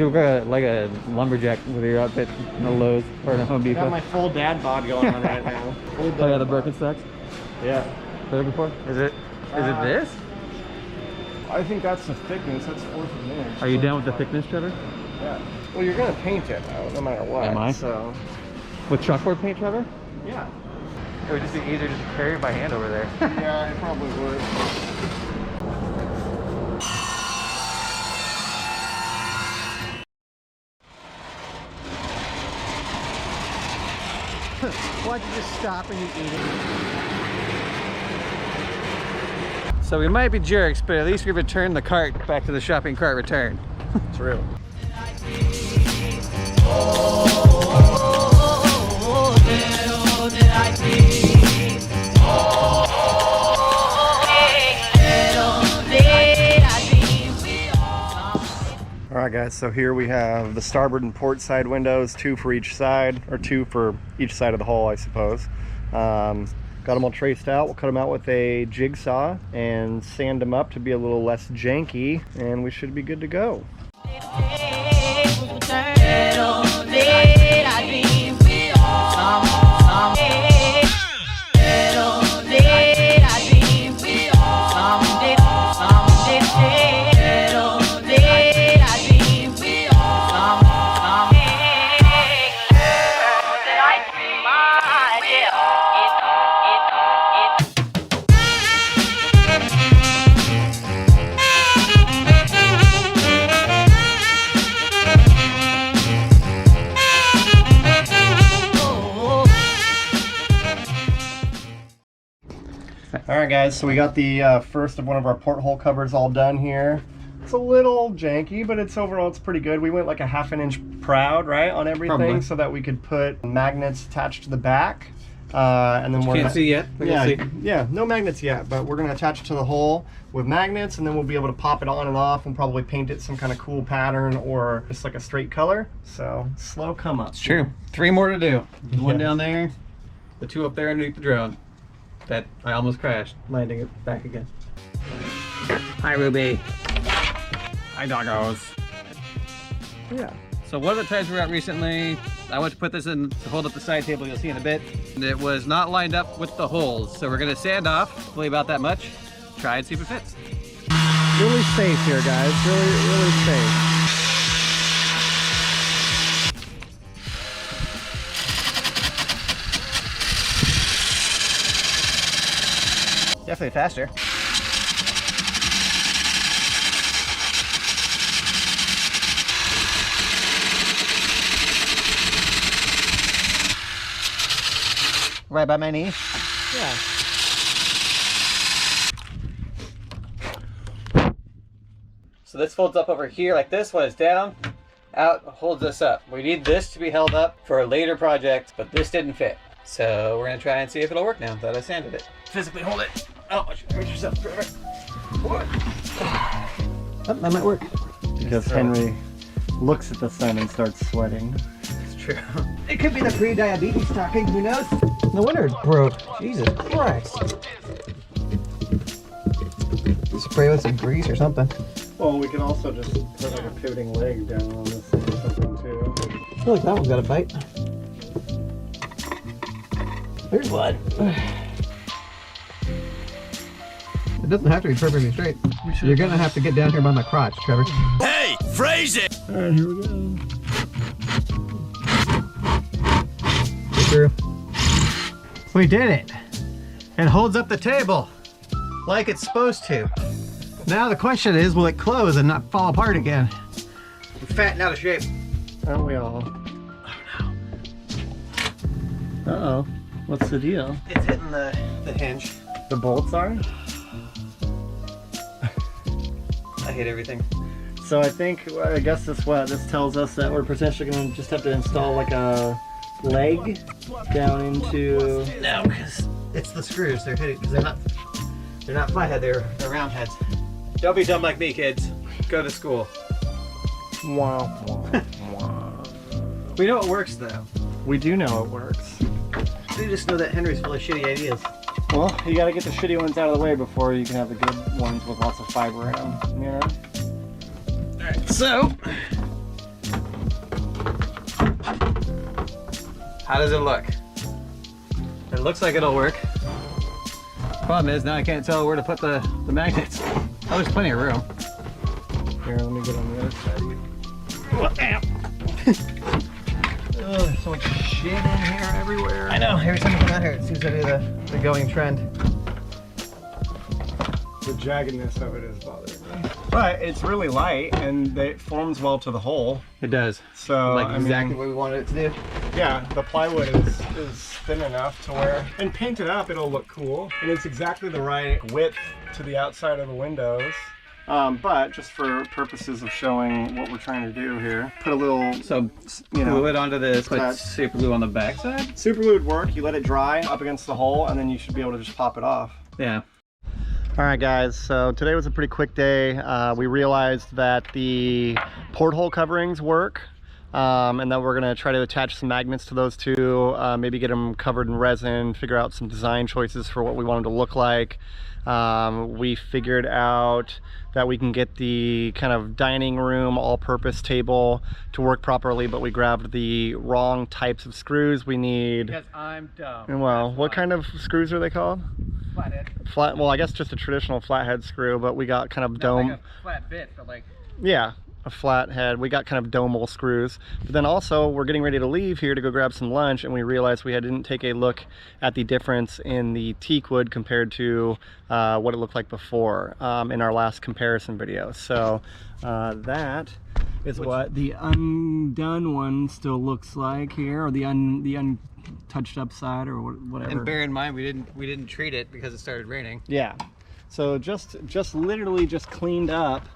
You look like a lumberjack with your outfit in a Lowe's or in a Home Depot. I got my full dad bod going on right now. Oh yeah, the Birkenstocks? Yeah. There before? Is it this? I think that's the thickness. That's 4th of an inch. Are you down with the thickness, Trevor? Yeah. Well, you're gonna paint it though, no matter what. Am I? So. With chalkboard paint, Trevor? Yeah. It would just be easier just to carry it by hand over there. Yeah, it probably would. Why don't you just stop and you eat it? So we might be jerks, but at least we returned the cart back to the shopping cart return. True. Alright guys, so here we have the starboard and port side windows, 2 for each side, or 2 for each side of the hull, I suppose. Got them all traced out. We'll cut them out with a jigsaw and sand them up to be a little less janky, and we should be good to go. Alright guys, so we got the first of one of our porthole covers all done here. It's a little janky, but overall it's pretty good. We went like a 1/2 inch proud, right, on everything. Probably. So that we could put magnets attached to the back. And then Can't see yet. Yeah, no magnets yet, but we're gonna attach it to the hull with magnets, and then we'll be able to pop it on and off and probably paint it some kind of cool pattern or just like a straight color. So slow come up. It's true. 3 more to do. One down there, the 2 up there underneath the drone. That I almost crashed, landing it back again. Hi, Ruby. Hi, doggos. Yeah. So one of the times we were out recently, I went to put this in to hold up the side table, you'll see in a bit. And it was not lined up with the holes. So we're gonna sand off, hopefully about that much. Try and see if it fits. Really safe here, guys. Really safe. Definitely faster. Right by my knee? Yeah. So this folds up over here like this when it's down, out, holds this up. We need this to be held up for a later project, but this didn't fit. So we're gonna try and see if it'll work now that I sanded it. Physically hold it. Oh, hurt yourself, Trevor. Oh, that might work. Because Henry looks at the sun and starts sweating. It's true. It could be the pre-diabetes talking, who knows? No wonder it broke. Jesus Christ. Spray with some grease or something. Well, we can also just put like a pivoting leg down on this thing or something too. I feel like that one's got a bite. There's blood. It doesn't have to be perfectly straight. You're gonna have to get down here by my crotch, Trevor. Hey, phrase it! Alright, here we go. Through. We did it! It holds up the table like it's supposed to. Now the question is, will it close and not fall apart again? We're fatting out of shape. Aren't we all? Oh no. Uh-oh. What's the deal? It's hitting the hinge. The bolts are? I hate everything. So I think, I guess this tells us that we're potentially going to just have to install like a leg down into... No, because it's the screws. They're hitting, because they're not flathead, they're round heads. Don't be dumb like me, kids. Go to school. Wow, wow, wow. We know it works, though. We do know it works. We just know that Henry's full of shitty ideas. Well, you got to get the shitty ones out of the way before you can have the good ones with lots of fiber in them, you know? Alright, so How does it look? It looks like it'll work. Problem is, now I can't tell where to put the magnets. Oh, there's plenty of room. Here, let me get on the other side. Oh, there's so much shit in here everywhere. I know, every time I come out here, it seems to be the going trend. The jaggedness of it is bothering me. But it's really light and it forms well to the hole. It does. So Like I exactly mean, what we wanted it to do. yeah, the plywood is thin enough to where, and painted up, it'll look cool. And it's exactly the right width to the outside of the windows. But just for purposes of showing what we're trying to do here, put a little, So, you know, glue it onto this, put that- super glue on the back side? super glue would work. You let it dry up against the hole and then you should be able to just pop it off. Yeah. All right, guys, so today was a pretty quick day. We realized that the porthole coverings work, and then we're gonna try to attach some magnets to those two, maybe get them covered in resin, figure out some design choices for what we want them to look like. We figured out that we can get the kind of dining room all-purpose table to work properly, but we grabbed the wrong types of screws. We need, Because I'm dumb. and well, what kind of screws are they called? Flathead. Flat, well, I guess just a traditional flathead screw, but we got kind of dome. Like a flat bit, but like... Yeah, a flathead. We got kind of domal screws. But then also, we're getting ready to leave here to go grab some lunch, and we realized we didn't take a look at the difference in the teak wood compared to what it looked like before in our last comparison video. So that is what the undone one still looks like here, or the untouched up side, or whatever. And bear in mind, we didn't treat it because it started raining. Yeah, so just literally just cleaned up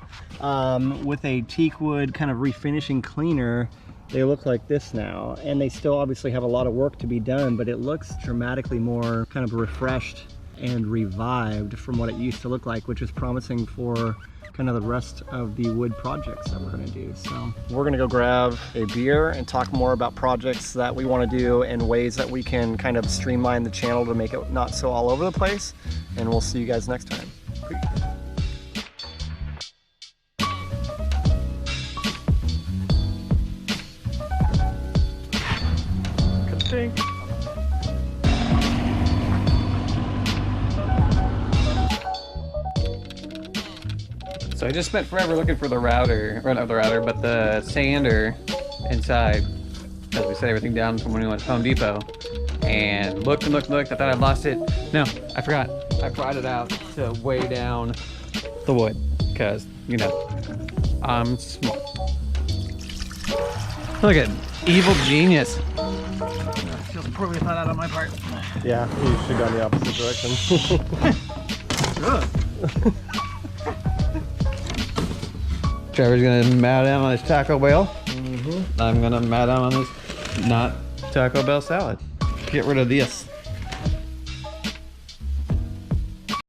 with a teak wood kind of refinishing cleaner. They look like this now, and they still obviously have a lot of work to be done, but it looks dramatically more kind of refreshed and revived from what it used to look like, which is promising for kind of the rest of the wood projects that we're going to do. So we're going to go grab a beer and talk more about projects that we want to do and ways that we can kind of streamline the channel to make it not so all over the place. And we'll see you guys next time. Ka-tink. So I just spent forever looking for the router, or not the router, but the sander inside, because we set everything down from when we went to Home Depot. And looked and looked and looked, I thought I'd lost it. No, I forgot. I brought it out to weigh down the wood, because, you know, I'm small. Look at evil genius. Feels poorly thought out on my part. Yeah, you should go in the opposite direction. Trevor's gonna mow down on his Taco Bell. I'm gonna mow down on this not Taco Bell salad. Get rid of this.